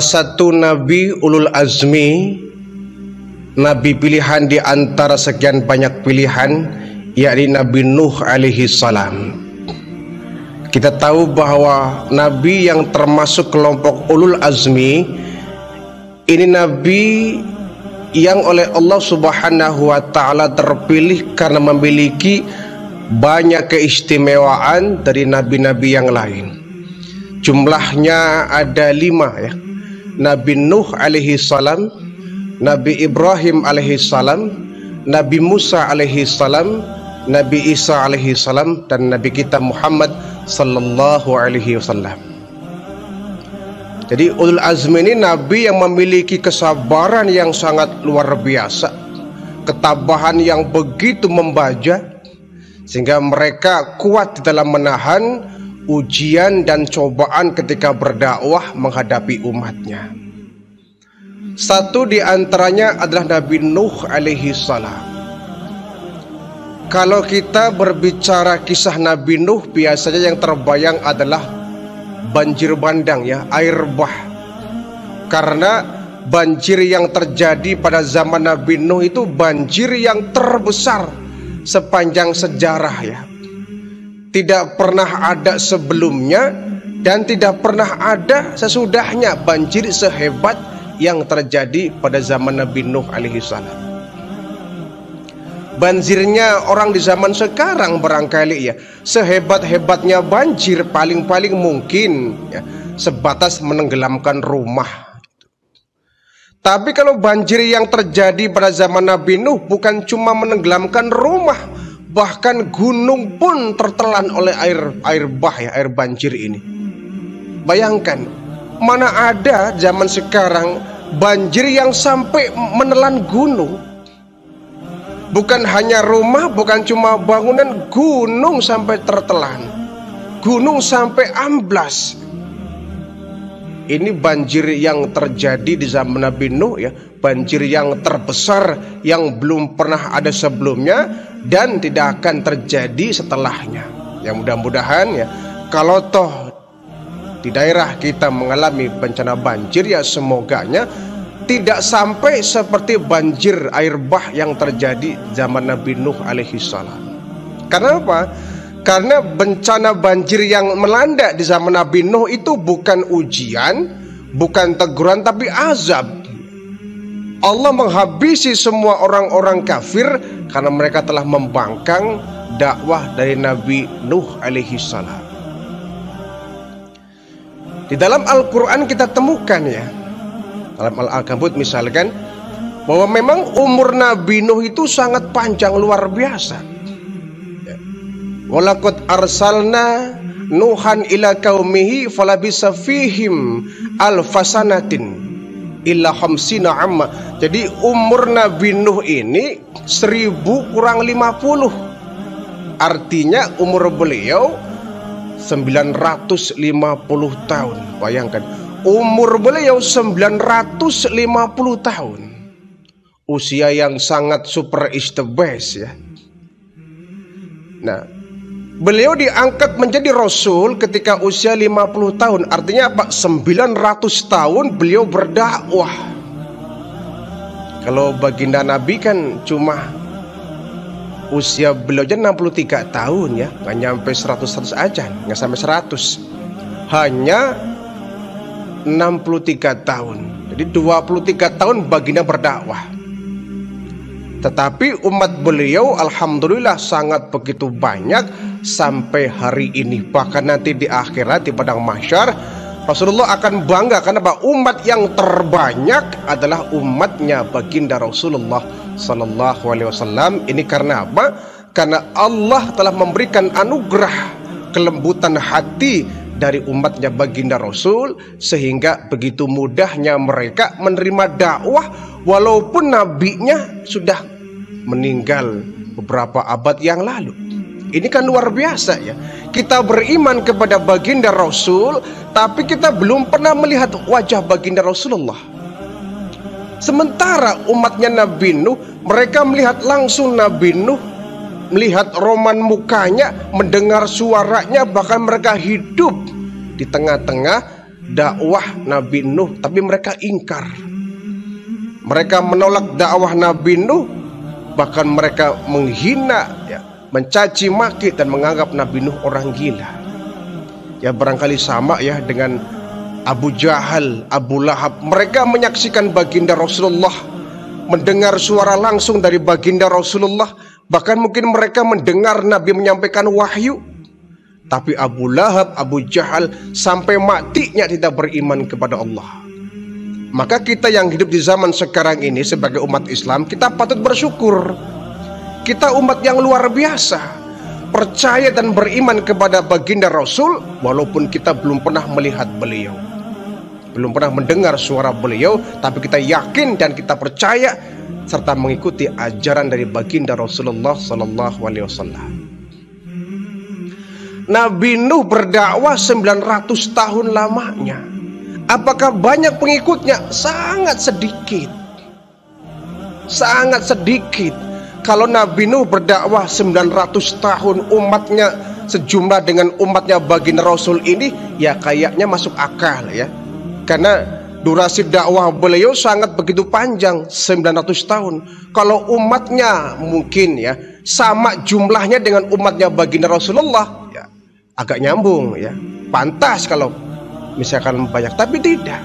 salah satu nabi ulul azmi, nabi pilihan di antara sekian banyak pilihan, yakni Nabi Nuh alaihi salam. Kita tahu bahwa nabi yang termasuk kelompok ulul azmi ini nabi yang oleh Allah Subhanahu wa taala terpilih karena memiliki banyak keistimewaan dari nabi-nabi yang lain. Jumlahnya ada 5 ya. Nabi Nuh alaihi salam, Nabi Ibrahim alaihi salam, Nabi Musa alaihi salam, Nabi Isa alaihi salam, dan Nabi kita Muhammad sallallahu alaihi wasallam. Jadi ulul azmi ini nabi yang memiliki kesabaran yang sangat luar biasa, ketabahan yang begitu membaja, sehingga mereka kuat di dalam menahan ujian dan cobaan ketika berdakwah menghadapi umatnya. Satu di antaranya adalah Nabi Nuh alaihi salam. Kalau kita berbicara kisah Nabi Nuh, biasanya yang terbayang adalah banjir bandang ya, air bah. Karena banjir yang terjadi pada zaman Nabi Nuh itu banjir yang terbesar sepanjang sejarah ya. Tidak pernah ada sebelumnya dan tidak pernah ada sesudahnya banjir sehebat yang terjadi pada zaman Nabi Nuh alaihi salam. Banjirnya orang di zaman sekarang barangkali ya, sehebat-hebatnya banjir paling-paling mungkin ya, sebatas menenggelamkan rumah. Tapi kalau banjir yang terjadi pada zaman Nabi Nuh bukan cuma menenggelamkan rumah, bahkan gunung pun tertelan oleh air bah ya, air banjir ini. Bayangkan, mana ada zaman sekarang banjir yang sampai menelan gunung. Bukan hanya rumah, bukan cuma bangunan, gunung sampai tertelan, gunung sampai amblas. Ini banjir yang terjadi di zaman Nabi Nuh ya, banjir yang terbesar yang belum pernah ada sebelumnya dan tidak akan terjadi setelahnya. Ya mudah-mudahan ya, kalau toh di daerah kita mengalami bencana banjir ya semoganya tidak sampai seperti banjir air bah yang terjadi zaman Nabi Nuh alaihi salam. Karena apa? Karena bencana banjir yang melanda di zaman Nabi Nuh itu bukan ujian, bukan teguran, tapi azab. Allah menghabisi semua orang-orang kafir karena mereka telah membangkang dakwah dari Nabi Nuh alaihi salam. Di dalam Al-Quran kita temukan ya, dalam Al-Ankabut misalkan, bahwa memang umur Nabi Nuh itu sangat panjang luar biasa. Walaqad arsalna Nuhan ila qaumihi falabisa fihim alfasanatin illa khamsina amma. Jadi umur Nabi Nuh ini 1000 kurang 50. Artinya umur beliau 950 tahun. Bayangkan, umur beliau 950 tahun. Usia yang sangat super is the best ya. Nah, beliau diangkat menjadi Rasul ketika usia 50 tahun. Artinya apa? 900 tahun beliau berdakwah. Kalau baginda Nabi kan cuma usia beliau aja 63 tahun ya, nggak nyampe 100 aja, nggak sampai 100. Hanya 63 tahun. Jadi 23 tahun baginda berdakwah. Tetapi umat beliau alhamdulillah sangat begitu banyak sampai hari ini. Bahkan nanti di akhirat, di padang mahsyar, Rasulullah akan bangga karena umat yang terbanyak adalah umatnya baginda Rasulullah sallallahu alaihi wasallam. Ini karena apa? Karena Allah telah memberikan anugerah kelembutan hati dari umatnya baginda Rasul, sehingga begitu mudahnya mereka menerima dakwah walaupun nabinya sudah meninggal beberapa abad yang lalu. Ini kan luar biasa ya. Kita beriman kepada baginda Rasul, tapi kita belum pernah melihat wajah baginda Rasulullah. Sementara umatnya Nabi Nuh, mereka melihat langsung Nabi Nuh, melihat roman mukanya, mendengar suaranya, bahkan mereka hidup di tengah-tengah dakwah Nabi Nuh, tapi mereka ingkar. Mereka menolak dakwah Nabi Nuh, bahkan mereka menghina, ya, mencaci maki dan menganggap Nabi Nuh orang gila. Ya barangkali sama ya dengan Abu Jahal, Abu Lahab. Mereka menyaksikan baginda Rasulullah, mendengar suara langsung dari baginda Rasulullah, bahkan mungkin mereka mendengar Nabi menyampaikan wahyu. Tapi Abu Lahab, Abu Jahal sampai matinya tidak beriman kepada Allah. Maka kita yang hidup di zaman sekarang ini sebagai umat Islam, kita patut bersyukur. Kita umat yang luar biasa, percaya dan beriman kepada baginda Rasul, walaupun kita belum pernah melihat beliau, belum pernah mendengar suara beliau, tapi kita yakin dan kita percaya serta mengikuti ajaran dari baginda Rasulullah Sallallahu Alaihi Wasallam. Nabi Nuh berdakwah 900 tahun lamanya. Apakah banyak pengikutnya? Sangat sedikit. Sangat sedikit. Kalau Nabi Nuh berdakwah 900 tahun, umatnya sejumlah dengan umatnya baginda Rasul ini, ya kayaknya masuk akal ya. Karena durasi dakwah beliau sangat begitu panjang, 900 tahun. Kalau umatnya mungkin ya sama jumlahnya dengan umatnya baginda Rasulullah, ya agak nyambung ya. Pantas kalau misalkan banyak, tapi tidak.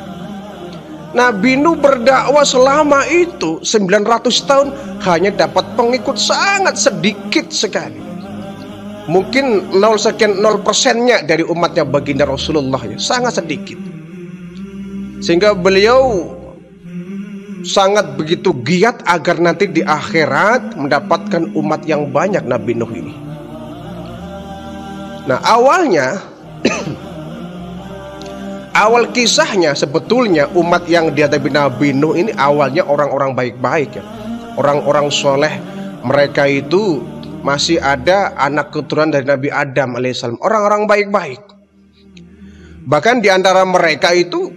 Nabi Nuh berdakwah selama itu 900 tahun hanya dapat pengikut sangat sedikit sekali. Mungkin 0,0% dari umatnya baginda Rasulullah ya, sangat sedikit. Sehingga beliau sangat begitu giat agar nanti di akhirat mendapatkan umat yang banyak Nabi Nuh ini. Nah awalnya awal kisahnya sebetulnya umat yang dihadapi Nabi Nuh ini awalnya orang-orang baik-baik ya. Orang-orang soleh. Mereka itu masih ada anak keturunan dari Nabi Adam alaihissalam. Orang-orang baik-baik. Bahkan di antara mereka itu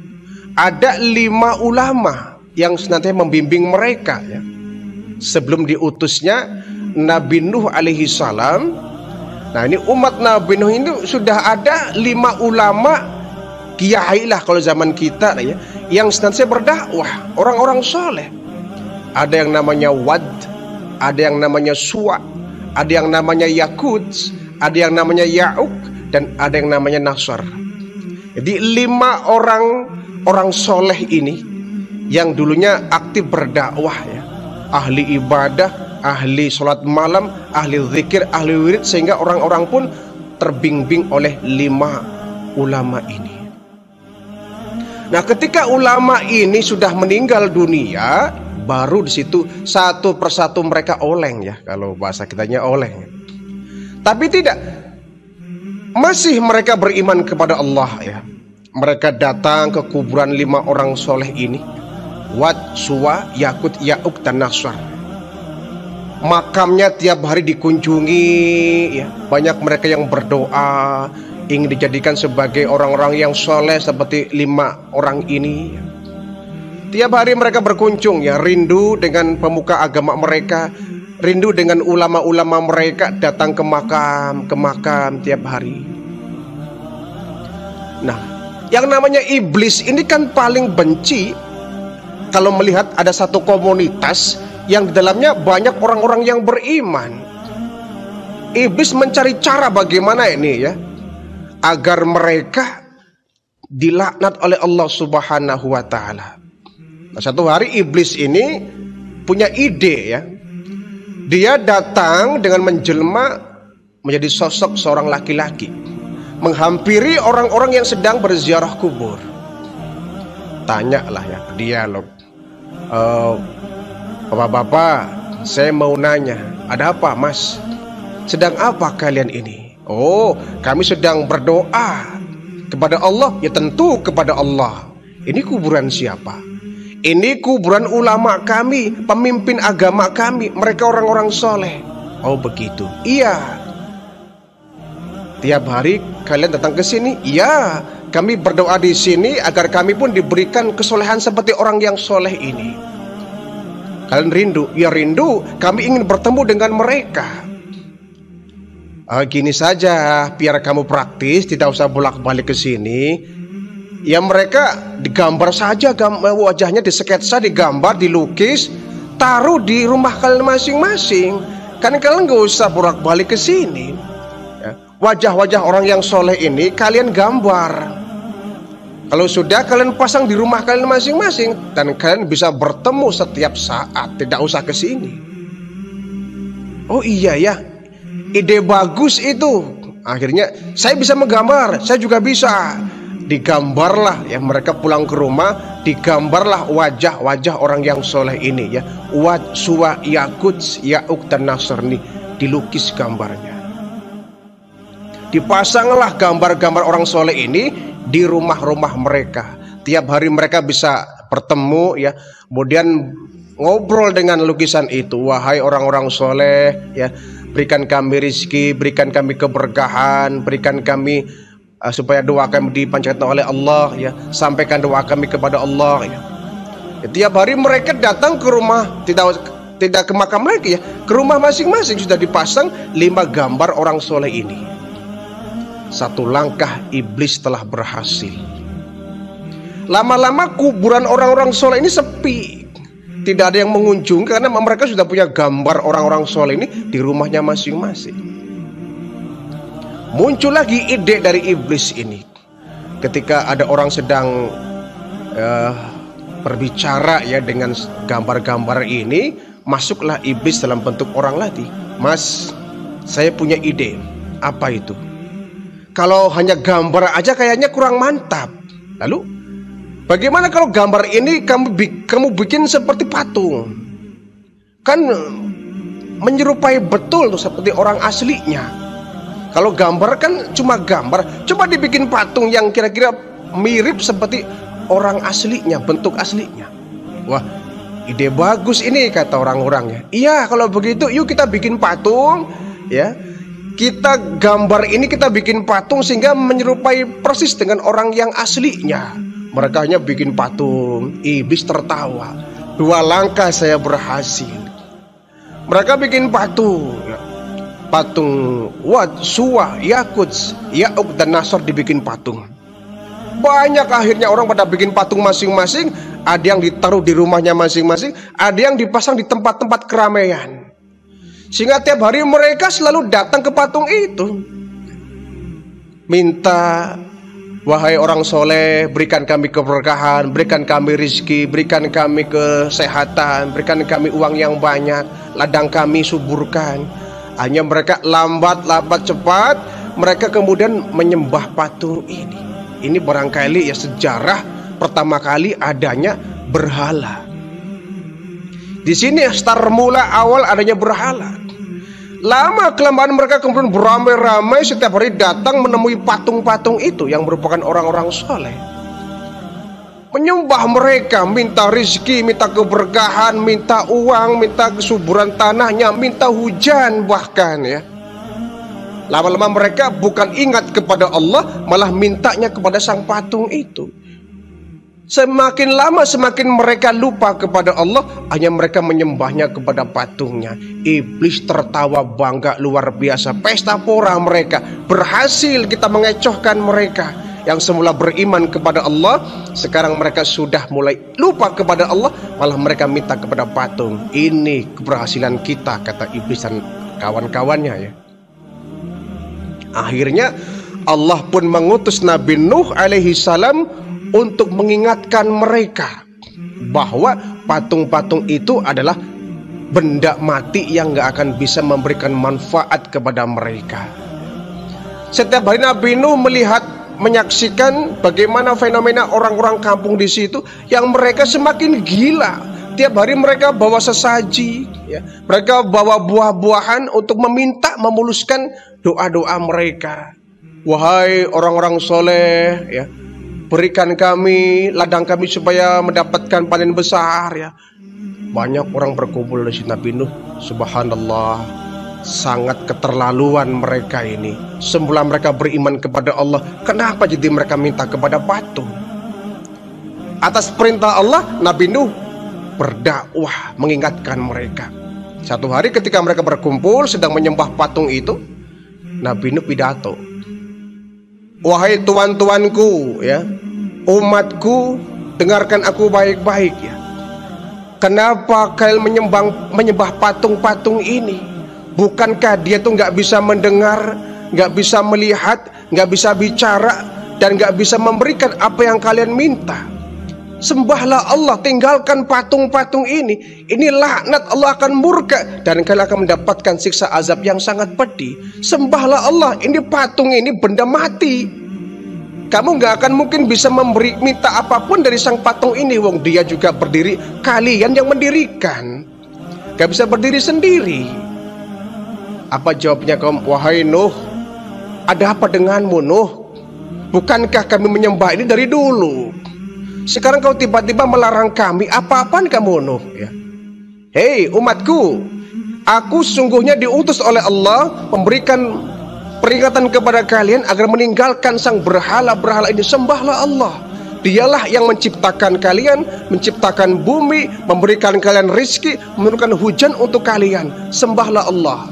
ada 5 ulama yang senantiasa membimbing mereka ya. Sebelum diutusnya Nabi Nuh alaihissalam. Nah ini umat Nabi Nuh ini sudah ada 5 ulama, kiai lah kalau zaman kita ya, yang senantiasa berdakwah, orang-orang soleh. Ada yang namanya Wad, ada yang namanya Suwa, ada yang namanya Yakut, ada yang namanya Ya'uk, dan ada yang namanya Nasr. Jadi 5 orang soleh ini yang dulunya aktif berdakwah ya, ahli ibadah, ahli sholat malam, ahli zikir, ahli wirid, sehingga orang-orang pun terbimbing oleh 5 ulama ini. Nah ketika ulama ini sudah meninggal dunia, baru di situ satu persatu mereka oleng ya, kalau bahasa kitanya oleng. Tapi tidak, masih mereka beriman kepada Allah ya. Mereka datang ke kuburan 5 orang soleh ini, Wad, Suwa, Yakut, Ya'uk, dan Nasr. Makamnya tiap hari dikunjungi ya. Banyak mereka yang berdoa ingin dijadikan sebagai orang-orang yang soleh seperti 5 orang ini. Tiap hari mereka berkunjung ya, rindu dengan pemuka agama mereka, rindu dengan ulama-ulama mereka, datang ke makam tiap hari. Nah, yang namanya iblis ini kan paling benci kalau melihat ada satu komunitas yang di dalamnya banyak orang-orang yang beriman. Iblis mencari cara bagaimana ini ya, agar mereka dilaknat oleh Allah Subhanahu wa Ta'ala. Nah, satu hari iblis ini punya ide ya. Dia datang dengan menjelma menjadi sosok seorang laki-laki, menghampiri orang-orang yang sedang berziarah kubur. Tanyalah ya ke dia, loh, bapak-bapak, saya mau nanya, ada apa mas? Sedang apa kalian ini? Oh, kami sedang berdoa kepada Allah. Ya tentu kepada Allah. Ini kuburan siapa? Ini kuburan ulama kami, pemimpin agama kami, mereka orang-orang soleh. Oh begitu? Iya. Tiap hari kalian datang ke sini? Iya. Kami berdoa di sini agar kami pun diberikan kesolehan seperti orang yang soleh ini. Kalian rindu? Ya rindu. Kami ingin bertemu dengan mereka. Gini saja, biar kamu praktis, tidak usah bolak-balik ke sini. Ya mereka digambar saja, wajahnya disketsa, digambar, dilukis, taruh di rumah kalian masing-masing. Kan kalian gak usah bolak-balik ke sini. Ya, wajah-wajah orang yang soleh ini kalian gambar. Kalau sudah, kalian pasang di rumah kalian masing-masing, dan kalian bisa bertemu setiap saat, tidak usah ke sini. Oh iya ya, ide bagus itu. Akhirnya saya bisa menggambar, saya juga bisa. Digambarlah ya, mereka pulang ke rumah, digambarlah wajah-wajah orang yang soleh ini ya. Wad, Suwa, Yaquts, Ya'uq dan Nasr nih, dilukis gambarnya. Dipasanglah gambar-gambar orang soleh ini di rumah-rumah mereka. Tiap hari mereka bisa bertemu ya, kemudian ngobrol dengan lukisan itu. Wahai orang-orang soleh ya, berikan kami rizki, berikan kami keberkahan, berikan kami supaya doa kami dipanjatkan oleh Allah ya, sampaikan doa kami kepada Allah ya. Tiap hari mereka datang ke rumah, tidak ke makam lagi ya, ke rumah masing-masing sudah dipasang 5 gambar orang soleh ini. Satu langkah iblis telah berhasil. Lama-lama kuburan orang-orang soleh ini sepi, tidak ada yang mengunjungi karena mereka sudah punya gambar orang-orang soleh ini di rumahnya masing-masing. Muncul lagi ide dari iblis ini. Ketika ada orang sedang berbicara ya dengan gambar-gambar ini, masuklah iblis dalam bentuk orang lagi. Mas, saya punya ide. Apa itu? Kalau hanya gambar aja kayaknya kurang mantap. Lalu, bagaimana kalau gambar ini kamu bikin seperti patung? Kan menyerupai betul tuh seperti orang aslinya. Kalau gambar kan cuma gambar, coba dibikin patung yang kira-kira mirip seperti orang aslinya, bentuk aslinya. Wah, ide bagus ini, kata orang-orangnya. Iya, kalau begitu yuk kita bikin patung ya. Kita gambar ini kita bikin patung sehingga menyerupai persis dengan orang yang aslinya. Mereka hanya bikin patung. Iblis tertawa. 2 langkah saya berhasil. Mereka bikin patung ya. Patung Wad, Suwa, Yaquts, Ya'uq dan Nasr dibikin patung. Banyak akhirnya orang pada bikin patung masing-masing. Ada yang ditaruh di rumahnya masing-masing, ada yang dipasang di tempat-tempat keramaian. Sehingga tiap hari mereka selalu datang ke patung itu, minta, wahai orang soleh, berikan kami keberkahan, berikan kami rizki, berikan kami kesehatan, berikan kami uang yang banyak, ladang kami suburkan. Hanya mereka lambat cepat, mereka kemudian menyembah patung ini. Ini barangkali ya sejarah pertama kali adanya berhala. Di sini start mula awal adanya berhala. Lama kelamaan mereka kemudian beramai-ramai setiap hari datang menemui patung-patung itu yang merupakan orang-orang soleh. Menyembah mereka, minta rizki, minta keberkahan, minta uang, minta kesuburan tanahnya, minta hujan bahkan ya. Lama-lama mereka bukan ingat kepada Allah, malah mintanya kepada sang patung itu. Semakin lama semakin mereka lupa kepada Allah, hanya mereka menyembahnya kepada patungnya. Iblis tertawa bangga luar biasa. Pesta pora mereka, berhasil kita mengecohkan mereka. Yang semula beriman kepada Allah, sekarang mereka sudah mulai lupa kepada Allah, malah mereka minta kepada patung. Ini keberhasilan kita, kata iblis dan kawan-kawannya ya. Akhirnya Allah pun mengutus Nabi Nuh alaihi salam untuk mengingatkan mereka bahwa patung-patung itu adalah benda mati yang gak akan bisa memberikan manfaat kepada mereka. Setiap hari Nabi Nuh menyaksikan bagaimana fenomena orang-orang kampung di situ yang mereka semakin gila. Tiap hari mereka bawa sesaji ya. Mereka bawa buah-buahan untuk meminta memuluskan doa-doa mereka. Wahai orang-orang soleh ya, berikan kami ladang kami supaya mendapatkan panen besar ya. Banyak orang berkumpul di sini Nabi Nuh. Subhanallah, sangat keterlaluan mereka ini. Semula mereka beriman kepada Allah, kenapa jadi mereka minta kepada patung? Atas perintah Allah, Nabi Nuh berdakwah mengingatkan mereka. Satu hari ketika mereka berkumpul sedang menyembah patung itu, Nabi Nuh pidato. Wahai tuan-tuanku ya, Umatku, dengarkan aku baik-baik ya. Kenapa kalian menyembah patung-patung ini? Bukankah dia tuh nggak bisa mendengar, nggak bisa melihat, nggak bisa bicara, dan nggak bisa memberikan apa yang kalian minta? Sembahlah Allah, tinggalkan patung-patung ini. Ini laknat, Allah akan murka dan kalian akan mendapatkan siksa azab yang sangat pedih. Sembahlah Allah, ini patung ini benda mati. Kamu nggak akan mungkin bisa minta apapun dari sang patung ini. Wong dia juga berdiri, kalian yang mendirikan. Gak bisa berdiri sendiri. Apa jawabnya kaum? Wahai Nuh, ada apa denganmu Nuh? Bukankah kami menyembah ini dari dulu? Sekarang kau tiba-tiba melarang kami. Apa-apaan kamu Nuh ya? Hei umatku, aku sungguhnya diutus oleh Allah memberikan peringatan kepada kalian agar meninggalkan sang berhala-berhala ini. Sembahlah Allah. Dialah yang menciptakan kalian, menciptakan bumi, memberikan kalian rizki, menurunkan hujan untuk kalian. Sembahlah Allah.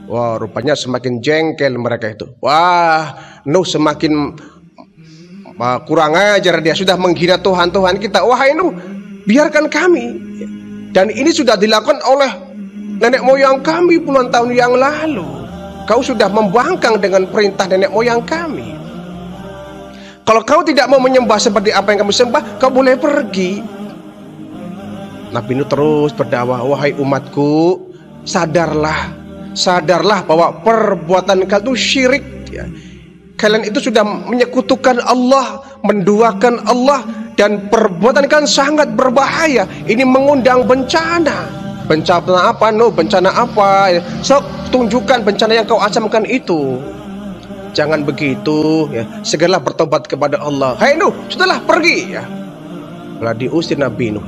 Wah, rupanya semakin jengkel mereka itu. Wah, Nuh semakin kurang ajar, dia sudah menghina Tuhan-Tuhan kita. Wahai Nuh, biarkan kami. Dan ini sudah dilakukan oleh nenek moyang kami puluhan tahun yang lalu. Kau sudah membangkang dengan perintah nenek moyang kami. Kalau kau tidak mau menyembah seperti apa yang kami sembah, kau boleh pergi. Nabi Nuh terus berdakwah, wahai umatku, sadarlah, sadarlah bahwa perbuatan kalian itu syirik ya. Kalian itu sudah menyekutukan Allah, menduakan Allah, dan perbuatan kalian sangat berbahaya. Ini mengundang bencana. Bencana apa Nuh? Bencana apa? Sok tunjukkan bencana yang kau ancamkan itu. Jangan begitu ya. Segeralah bertobat kepada Allah. Hai Nuh, sudahlah pergi ya. Lalu diusir Nabi Nuh.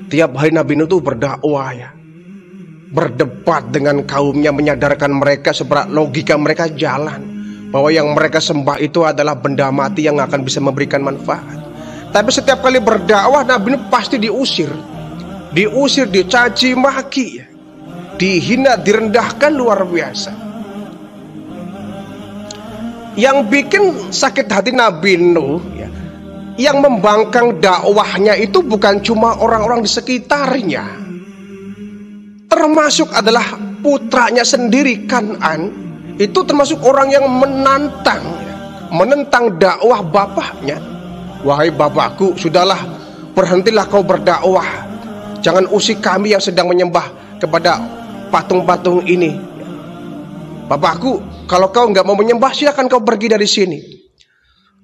Tiap hari Nabi Nuh itu berdakwah ya, berdebat dengan kaumnya, menyadarkan mereka supaya logika mereka jalan, bahwa yang mereka sembah itu adalah benda mati yang akan bisa memberikan manfaat. Tapi setiap kali berdakwah Nabi Nuh pasti diusir, dicaci maki, dihina, direndahkan luar biasa. Yang bikin sakit hati Nabi Nuh ya, yang membangkang dakwahnya itu bukan cuma orang-orang di sekitarnya, termasuk adalah putranya sendiri Kan'an. Itu termasuk orang yang menentang dakwah bapaknya. Wahai bapakku, sudahlah, berhentilah kau berdakwah. Jangan usik kami yang sedang menyembah kepada patung-patung ini. Bapakku, kalau kau nggak mau menyembah, silakan kau pergi dari sini.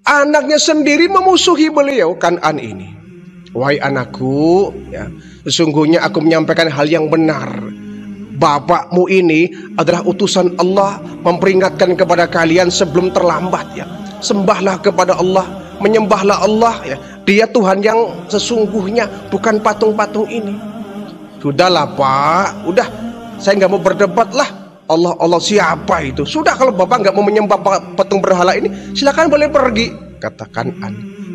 Anaknya sendiri memusuhi beliau, Kan'an ini. Wahai anakku, ya, sesungguhnya aku menyampaikan hal yang benar. Bapakmu ini adalah utusan Allah memperingatkan kepada kalian sebelum terlambat ya. Sembahlah kepada Allah, menyembahlah Allah ya. Dia Tuhan yang sesungguhnya, bukan patung-patung ini. Sudahlah Pak, udah, saya nggak mau berdebat lah. Allah siapa itu? Sudah, kalau Bapak nggak mau menyembah patung berhala ini, silakan boleh pergi. Katakan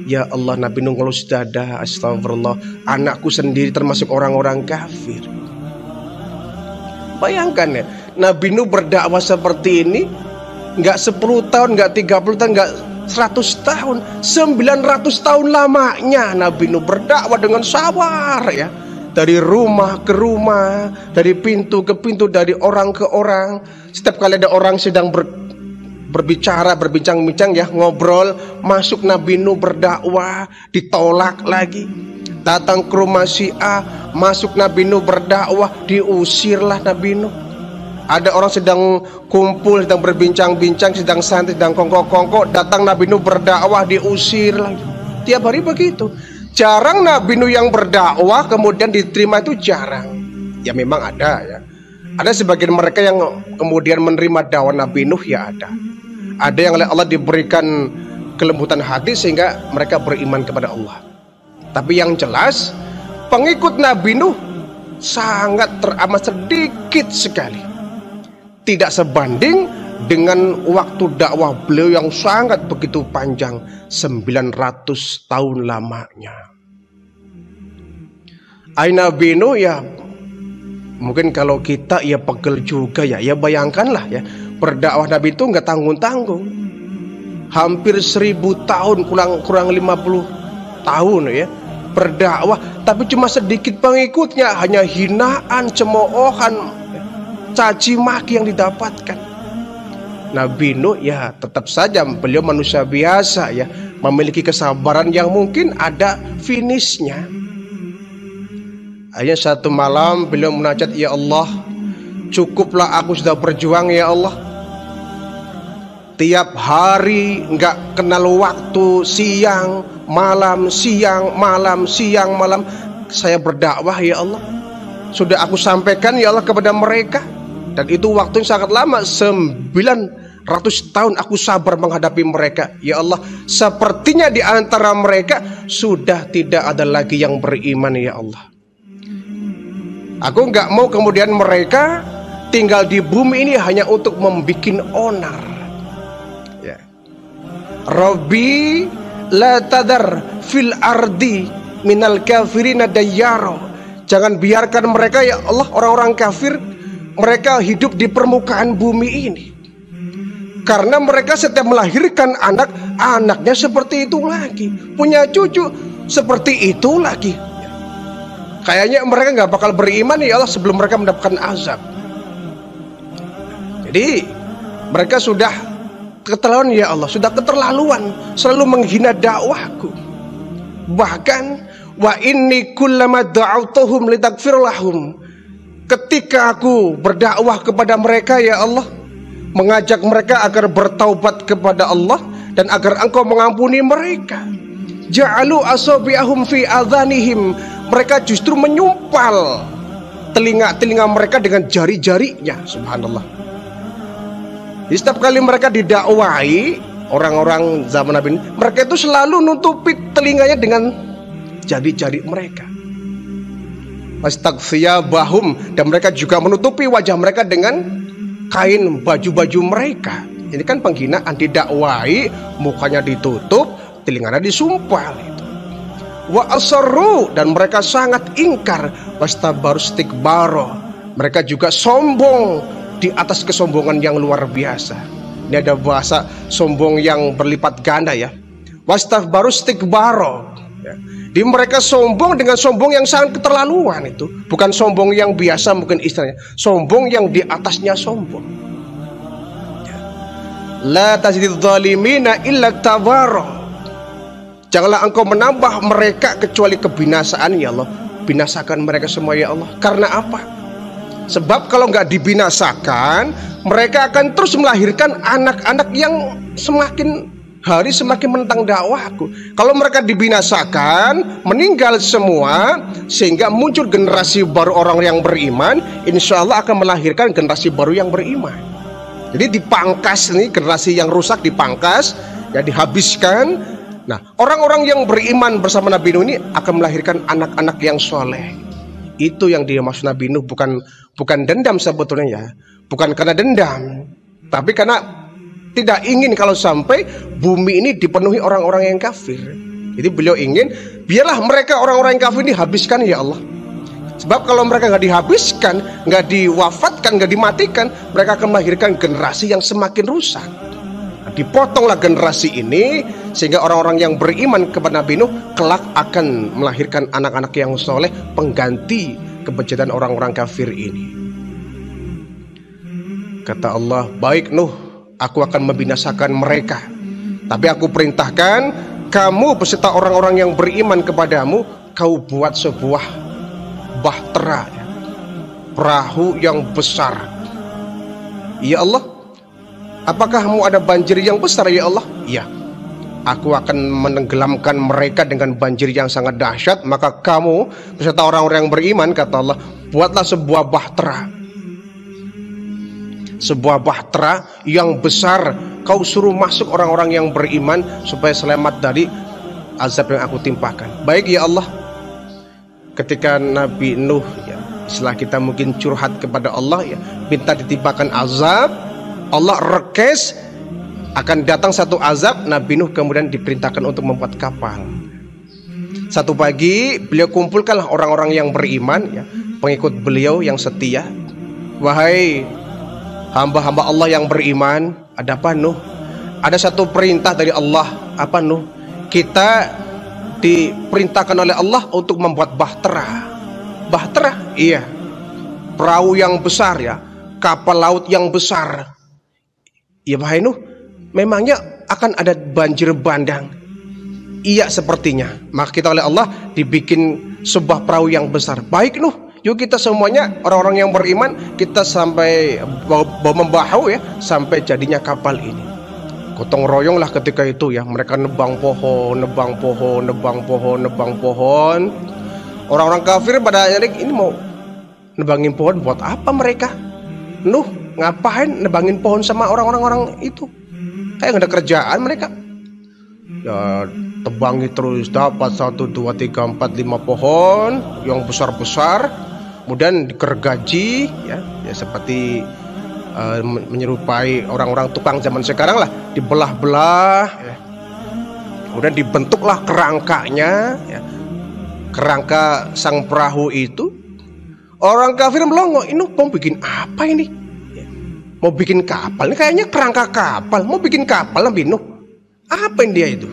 ya Allah, Nabi Nuh kalau sudah ada, astagfirullah, anakku sendiri termasuk orang-orang kafir. Bayangkan ya, Nabi Nuh berdakwah seperti ini, nggak 10 tahun, nggak 30 tahun, nggak 100 tahun, 900 tahun lamanya Nabi Nuh berdakwah dengan sabar ya. Dari rumah ke rumah, dari pintu ke pintu, dari orang ke orang. Setiap kali ada orang sedang berbicara, berbincang-bincang ya, ngobrol, masuk Nabi Nuh berdakwah, ditolak lagi. Datang ke rumah si A, masuk Nabi Nuh berdakwah, diusirlah Nabi Nuh. Ada orang sedang kumpul, sedang berbincang-bincang, sedang santai, sedang kongko-kongko, datang Nabi Nuh berdakwah, diusir lagi. Tiap hari begitu. Jarang Nabi Nuh yang berdakwah kemudian diterima, itu jarang. Ya memang ada ya. Ada sebagian mereka yang kemudian menerima dakwah Nabi Nuh, ya ada. Ada yang oleh Allah diberikan kelembutan hati sehingga mereka beriman kepada Allah. Tapi yang jelas pengikut Nabi Nuh sangat teramat sedikit sekali. Tidak sebanding dengan waktu dakwah beliau yang sangat begitu panjang, 900 tahun lamanya. Nabi Nuh ya, mungkin kalau kita ya pegel juga ya. Ya bayangkanlah ya, berdakwah Nabi itu nggak tanggung-tanggung. hampir 1000 tahun, kurang 50 tahun ya, berdakwah, tapi cuma sedikit pengikutnya, hanya hinaan, cemoohan, caci maki yang didapatkan. Nabi Nuh ya tetap saja beliau manusia biasa ya, memiliki kesabaran yang mungkin ada finishnya. Akhirnya satu malam beliau munajat, ya Allah, cukuplah aku sudah berjuang ya Allah. Tiap hari nggak kenal waktu, siang malam, siang malam, siang malam saya berdakwah ya Allah. Sudah aku sampaikan ya Allah kepada mereka, dan itu waktu yang sangat lama, 900 tahun aku sabar menghadapi mereka ya Allah. Sepertinya di antara mereka sudah tidak ada lagi yang beriman ya Allah. Aku nggak mau kemudian mereka tinggal di bumi ini hanya untuk membuat onar ya. Rabbi la tadar fil ardi minal kafirina dayyaro. Jangan biarkan mereka ya Allah, orang-orang kafir, mereka hidup di permukaan bumi ini. Karena mereka setiap melahirkan anak, anaknya seperti itu lagi, punya cucu seperti itu lagi. Kayaknya mereka nggak bakal beriman ya Allah sebelum mereka mendapatkan azab. Jadi mereka sudah keterlaluan ya Allah, sudah keterlaluan, selalu menghina dakwahku. Bahkan wa inni kullama da'awtuhum litakfir lahum, ketika aku berdakwah kepada mereka ya Allah, mengajak mereka agar bertaubat kepada Allah dan agar Engkau mengampuni mereka, ja'alu asabi'ahum fi adhanihim, mereka justru menyumpal telinga mereka dengan jari-jarinya. Subhanallah. Jadi setiap kali mereka didakwai orang-orang zaman Nabi, mereka itu selalu nutupi telinganya dengan jari-jari mereka. Wastaghfiyabahum, dan mereka juga menutupi wajah mereka dengan kain baju-baju mereka. Ini kan penghinaan, didakwai, mukanya ditutup, telinganya disumpal itu. Wa asarru, dan mereka sangat ingkar. Wastabaru istikbaro, mereka juga sombong di atas kesombongan yang luar biasa. Ini ada bahasa sombong yang berlipat ganda ya. Wastabaru istikbaro ya. Di mereka sombong dengan sombong yang sangat keterlaluan itu. Bukan sombong yang biasa mungkin istilahnya, sombong yang di atasnya sombong ya. La tazididz zalimina illa tabara, janganlah Engkau menambah mereka kecuali kebinasaan ya Allah. Binasakan mereka semua ya Allah. Karena apa? Sebab kalau nggak dibinasakan, mereka akan terus melahirkan anak-anak yang semakin hari semakin menentang dakwahku. Kalau mereka dibinasakan, meninggal semua, sehingga muncul generasi baru orang yang beriman, insya Allah akan melahirkan generasi baru yang beriman. Jadi dipangkas nih, generasi yang rusak dipangkas, ya dihabiskan. Nah, orang-orang yang beriman bersama Nabi Nuh ini akan melahirkan anak-anak yang soleh. Itu yang dimaksud Nabi Nuh, bukan dendam sebetulnya ya, bukan karena dendam, tapi karena tidak ingin kalau sampai bumi ini dipenuhi orang-orang yang kafir. Jadi beliau ingin biarlah mereka orang-orang yang kafir dihabiskan ya Allah. Sebab kalau mereka nggak dihabiskan, nggak diwafatkan, nggak dimatikan, mereka akan melahirkan generasi yang semakin rusak. Dipotonglah generasi ini sehingga orang-orang yang beriman kepada Nabi Nuh kelak akan melahirkan anak-anak yang soleh, pengganti kebejatan orang-orang kafir ini. Kata Allah, baik Nuh, aku akan membinasakan mereka, tapi aku perintahkan kamu beserta orang-orang yang beriman kepadamu, kau buat sebuah bahtera, perahu yang besar. Ya Allah, apakah kamu ada banjir yang besar ya Allah? Iya. Aku akan menenggelamkan mereka dengan banjir yang sangat dahsyat. Maka kamu beserta orang-orang yang beriman, kata Allah, buatlah sebuah bahtera. Sebuah bahtera yang besar. Kau suruh masuk orang-orang yang beriman supaya selamat dari azab yang aku timpakan. Baik ya Allah. Ketika Nabi Nuh ya, setelah kita mungkin curhat kepada Allah ya, minta ditimpakan azab, Allah rekes akan datang satu azab. Nabi Nuh kemudian diperintahkan untuk membuat kapal. Satu pagi beliau kumpulkanlah orang-orang yang beriman ya, pengikut beliau yang setia. Wahai hamba-hamba Allah yang beriman, ada apa Nuh? ada satu perintah dari Allah, apa Nuh? Kita diperintahkan oleh Allah untuk membuat bahtera. Bahtera, iya, perahu yang besar ya, kapal laut yang besar. Ya wahai Nuh, memangnya akan ada banjir bandang? Iya sepertinya. Maka kita oleh Allah dibikin sebuah perahu yang besar. Baik Nuh, yuk kita semuanya orang-orang yang beriman, kita sampai membahu ya, sampai jadinya kapal ini. Gotong royong lah ketika itu ya, mereka nebang pohon, nebang pohon, nebang pohon, nebang pohon. Orang-orang kafir pada akhirnya ini mau nebangin pohon buat apa mereka? Nuh, ngapain nebangin pohon sama orang-orang itu? Kayak nggak ada kerjaan mereka. Ya tebangi terus, dapat 1, 2, 3, 4, 5 pohon yang besar-besar. Kemudian digergaji ya seperti menyerupai orang-orang tukang zaman sekarang lah, dibelah-belah ya. Kemudian dibentuklah kerangkanya ya. Kerangka sang perahu itu. Orang kafir melongo, ini mau bikin apa ini ya. Mau bikin kapal, ini kayaknya kerangka kapal. Mau bikin kapal Nabi Nuh, apa yang dia itu?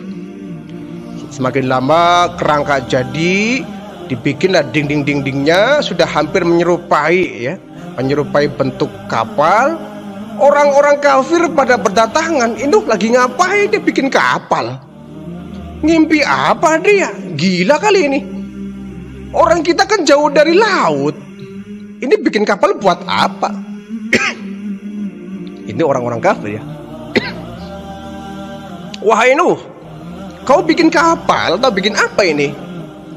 Semakin lama kerangka jadi, dibikinlah dinding-dindingnya sudah hampir menyerupai ya, menyerupai bentuk kapal. Orang-orang kafir pada berdatangan, ini lagi ngapain dia bikin kapal? Ngimpi apa dia? Gila kali ini. Orang kita kan jauh dari laut. Ini bikin kapal buat apa? Ini orang-orang kafir ya. Wahai Nuh, kau bikin kapal atau bikin apa ini?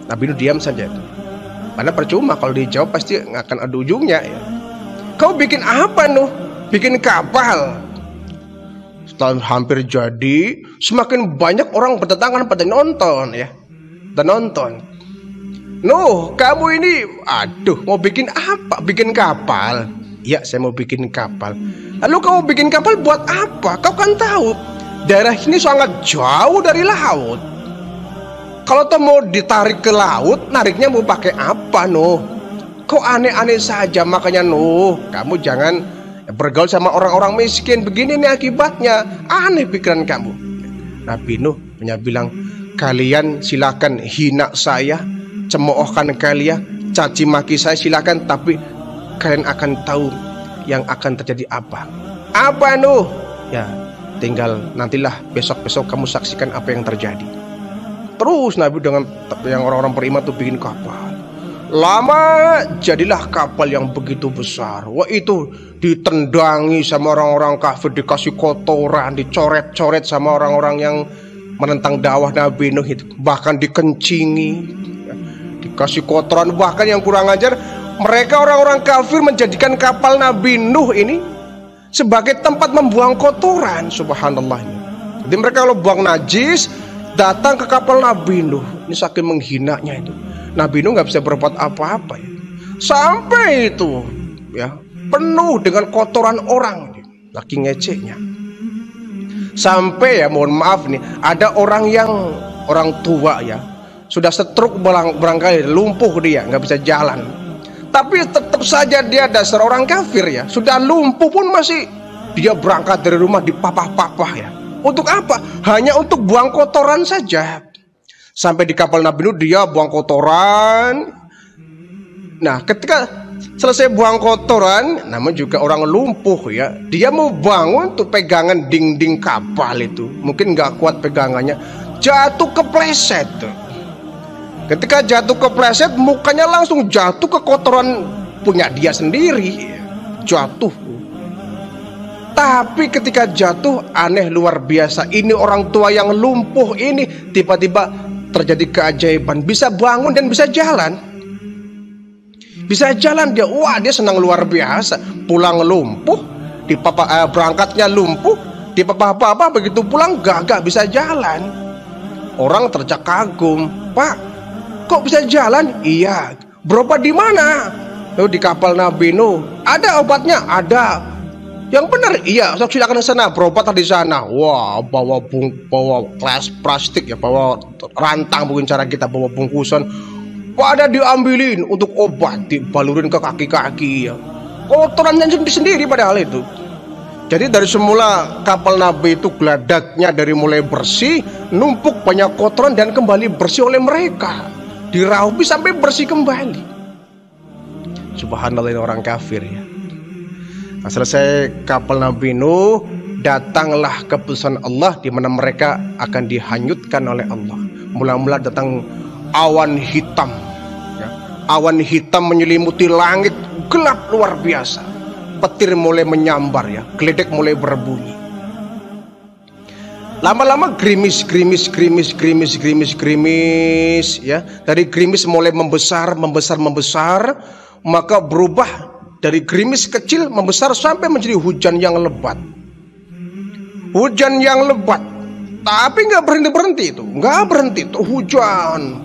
Nabi Nuh diam saja. Karena percuma kalau dijawab pasti nggak akan ada ujungnya ya. Kau bikin apa Nuh? Bikin kapal. Setelah hampir jadi, semakin banyak orang berdatangan pada nonton ya. Dan nonton. Nuh, kamu ini, aduh, mau bikin apa? Bikin kapal? Ya, saya mau bikin kapal. Lalu kamu bikin kapal buat apa? Kau kan tahu daerah ini sangat jauh dari laut. Kalau tuh mau ditarik ke laut, nariknya mau pakai apa Nuh? Kok aneh-aneh saja. Makanya Nuh, kamu jangan bergaul sama orang-orang miskin. Begini nih akibatnya. Aneh pikiran kamu. Nabi Nuh hanya bilang, kalian silakan hina saya, cemoohkan kalian, caci maki saya silakan, tapi kalian akan tahu yang akan terjadi apa. Apa Nuh? Ya, tinggal nantilah besok-besok kamu saksikan apa yang terjadi. Terus Nabi dengan yang orang-orang beriman tuh bikin kapal. Lama jadilah kapal yang begitu besar. Wah, itu ditendangi sama orang-orang kafir, dikasih kotoran, dicoret-coret sama orang-orang yang menentang dakwah Nabi Nuh itu. Bahkan dikencingi, dikasih kotoran. Bahkan yang kurang ajar, mereka orang-orang kafir menjadikan kapal Nabi Nuh ini sebagai tempat membuang kotoran. Subhanallah. Jadi mereka kalau buang najis datang ke kapal Nabi Nuh. Ini saking menghinanya itu. Nabi Nuh nggak bisa berbuat apa-apa ya. Sampai itu ya penuh dengan kotoran orang, lagi ngeceknya. Sampai ya mohon maaf nih, ada orang tua ya, sudah stroke barangkali, lumpuh dia, nggak bisa jalan. Tapi tetap saja dia dasar orang kafir ya, sudah lumpuh pun masih dia berangkat dari rumah dipapah-papah ya. Untuk apa? Hanya untuk buang kotoran saja. Sampai di kapal Nabi Nuh dia buang kotoran. Nah, ketika selesai buang kotoran, namun juga orang lumpuh ya, dia mau bangun tuh pegangan dinding kapal itu, mungkin nggak kuat pegangannya, jatuh kepleset. Ketika jatuh kepleset, mukanya langsung jatuh ke kotoran punya dia sendiri, jatuh. Tapi ketika jatuh, aneh luar biasa. Ini orang tua yang lumpuh ini tiba-tiba terjadi keajaiban, bisa bangun dan bisa jalan. Bisa jalan dia. Wah, dia senang luar biasa. Pulang lumpuh, berangkatnya lumpuh, dipapah-papah, begitu pulang gagak bisa jalan. Orang tercak kagum. Pak, kok bisa jalan? Iya. Berobat di mana? Oh, di kapal Nabi Nuh. Ada obatnya? Ada. Yang benar, iya, silakan ke sana, berobat di sana. Wah, bawa kelas plastik ya, bawa rantang mungkin cara kita bawa bungkusan. Pada diambilin untuk obat, dibalurin ke kaki-kaki ya. Kotorannya sendiri padahal itu. Jadi dari semula kapal Nabi itu geladaknya dari mulai bersih, numpuk banyak kotoran dan kembali bersih oleh mereka. Diraupi sampai bersih kembali. Subhanallah, ini orang kafir ya. Nah, selesai kapal Nabi Nuh, datanglah keputusan Allah di mana mereka akan dihanyutkan oleh Allah. Mula-mula datang awan hitam ya. Awan hitam menyelimuti langit, gelap luar biasa. Petir mulai menyambar ya, geledek mulai berbunyi. Lama-lama gerimis ya. Dari gerimis mulai membesar, maka berubah dari gerimis kecil membesar sampai menjadi hujan yang lebat. Hujan yang lebat, tapi nggak berhenti itu, nggak berhenti itu hujan.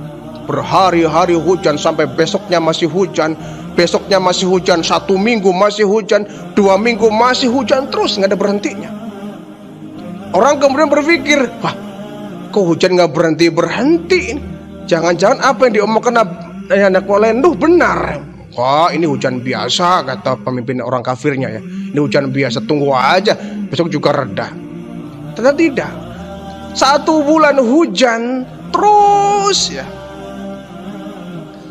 Berhari-hari hujan sampai besoknya masih hujan. Besoknya masih hujan, 1 minggu masih hujan, 2 minggu masih hujan, terus nggak ada berhentinya. Orang kemudian berpikir, wah, kok hujan nggak berhenti? Jangan-jangan apa yang diomongkan anak oleh Nuh benar. Wah, ini hujan biasa, kata pemimpin orang kafirnya ya. Ini hujan biasa, tunggu aja, besok juga reda. Ternyata tidak. 1 bulan hujan terus ya.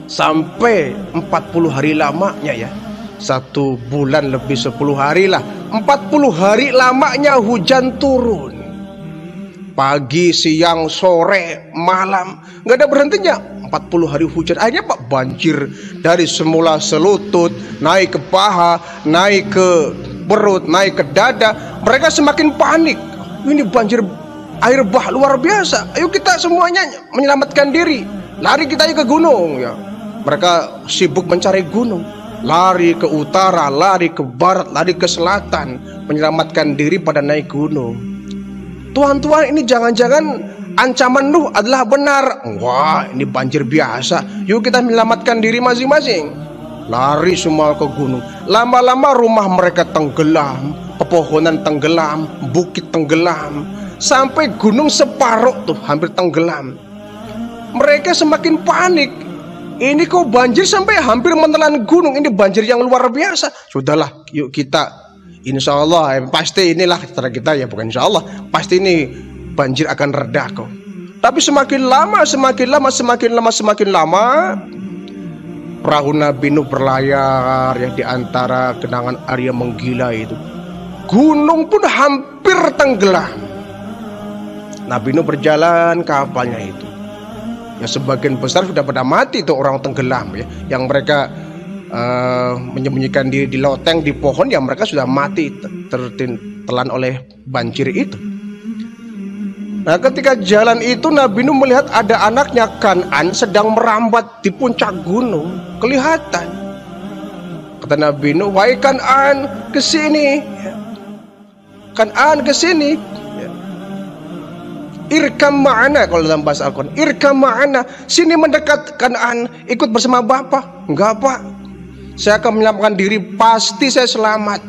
Sampai 40 hari lamanya ya. 1 bulan lebih 10 hari lah. 40 hari lamanya hujan turun. Pagi, siang, sore, malam, nggak ada berhentinya. 40 hari hujan. Akhirnya Pak, banjir dari semula selutut, naik ke paha, naik ke perut, naik ke dada. Mereka semakin panik. Ini banjir air bah luar biasa. Ayo kita semuanya menyelamatkan diri. Lari kita ke gunung ya. Mereka sibuk mencari gunung, lari ke utara, lari ke barat, lari ke selatan, menyelamatkan diri pada naik gunung. Tuhan, ini jangan-jangan ancaman Nuh adalah benar. Wah, ini banjir biasa. Yuk kita menyelamatkan diri masing-masing. Lari semua ke gunung. Lama-lama rumah mereka tenggelam, pepohonan tenggelam, bukit tenggelam, sampai gunung separuh tuh hampir tenggelam. Mereka semakin panik. Ini kok banjir sampai hampir menelan gunung. Ini banjir yang luar biasa. Sudahlah, yuk kita, insya Allah pasti inilah cara kita ya, bukan insya Allah, pasti ini banjir akan reda kok. Tapi semakin lama perahu Nabi Nuh berlayar ya di antara genangan air yang menggila itu. Gunung pun hampir tenggelam. Nabi Nuh berjalan kapalnya itu. Ya sebagian besar sudah pada mati tuh orang tenggelam ya. Yang mereka menyembunyikan diri di loteng, di pohon, ya mereka sudah mati tertelan oleh banjir itu. Nah, ketika jalan itu Nabi Nuh melihat ada anaknya Kan'an sedang merambat di puncak gunung. Kelihatan. Kata Nabi Nuh, "Wahai Kan'an, ke sini. Kan'an, ke sini. Irkam ma'ana," kalau dalam bahasa Al-Quran, irkam ma'ana, sini mendekat Kan'an, ikut bersama Bapak. "Enggak, Pak, saya akan menyelamatkan diri, pasti saya selamat."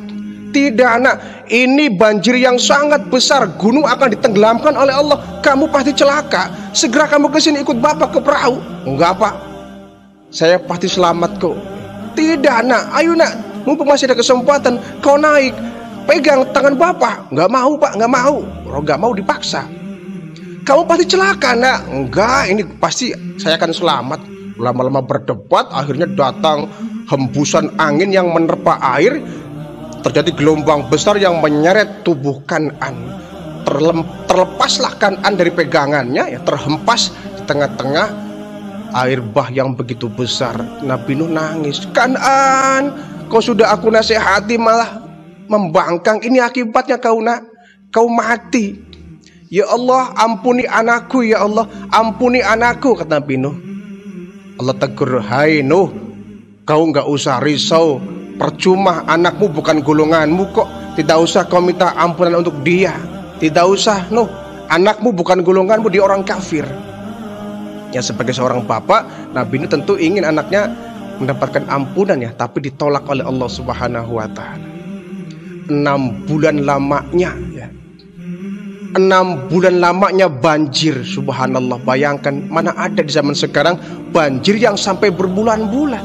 "Tidak, nak, ini banjir yang sangat besar, gunung akan ditenggelamkan oleh Allah, kamu pasti celaka, segera kamu ke sini ikut Bapak ke perahu." "Enggak, Pak, saya pasti selamat kok." "Tidak, nak, ayo nak, mumpung masih ada kesempatan, kau naik, pegang tangan Bapak." "Enggak mau, Pak, enggak mau." "Oh, enggak mau dipaksa." "Kamu pasti celaka, nak." "Enggak, ini pasti saya akan selamat." Lama-lama berdebat, akhirnya datang hembusan angin yang menerpa air. Terjadi gelombang besar yang menyeret tubuh Kan'an. Terlepaslah Kan'an dari pegangannya, ya, terhempas di tengah-tengah air bah yang begitu besar. Nabi Nuh nangis, "Kan'an, kau sudah aku nasihati malah membangkang. Ini akibatnya kau, nak, kau mati. Ya Allah, ampuni anakku, ya Allah, ampuni anakku," kata Nabi Nuh. Allah tegur, "Hai Nuh, kau nggak usah risau, percuma, anakmu bukan golonganmu kok. Tidak usah kau minta ampunan untuk dia. Tidak usah, Nuh, anakmu bukan golonganmu, dia orang kafir." Ya, sebagai seorang bapak, Nabi Nuh tentu ingin anaknya mendapatkan ampunan ya, tapi ditolak oleh Allah Subhanahu wa Ta'ala. 6 bulan lamanya ya. 6 bulan lamanya banjir, subhanallah. Bayangkan, mana ada di zaman sekarang banjir yang sampai berbulan-bulan.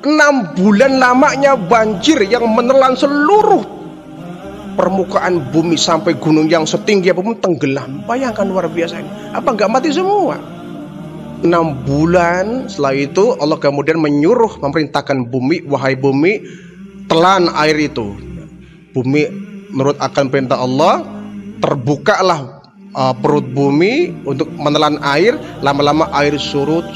6 bulan lamanya banjir yang menelan seluruh permukaan bumi sampai gunung yang setinggi apapun tenggelam. Bayangkan luar biasa ini. Apa nggak mati semua? 6 bulan setelah itu Allah kemudian menyuruh, memerintahkan bumi, wahai bumi, telan air itu. Bumi menurut akan perintah Allah, terbukalah perut bumi untuk menelan air. Lama-lama air surut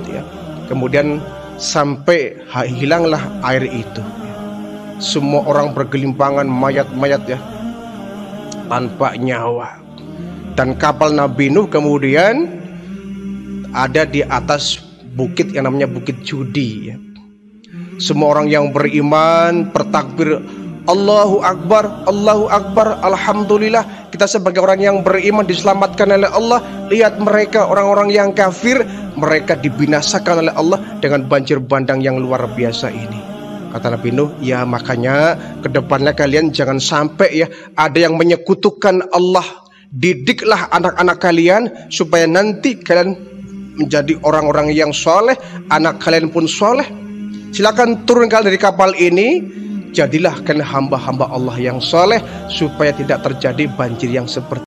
ya. Kemudian sampai hilanglah air itu. Semua orang bergelimpangan, mayat-mayat ya, tanpa nyawa. Dan kapal Nabi Nuh kemudian ada di atas bukit yang namanya Bukit Judi ya. Semua orang yang beriman bertakbir, Allahu Akbar, Allahu Akbar, Alhamdulillah. Kita sebagai orang yang beriman diselamatkan oleh Allah. Lihat mereka, orang-orang yang kafir, mereka dibinasakan oleh Allah dengan banjir bandang yang luar biasa ini. Kata Nabi Nuh, ya makanya kedepannya kalian jangan sampai ya ada yang menyekutukan Allah. Didiklah anak-anak kalian supaya nanti kalian menjadi orang-orang yang soleh, anak kalian pun soleh. Silakan turun kalian dari kapal ini, jadilah kalian hamba-hamba Allah yang soleh supaya tidak terjadi banjir yang seperti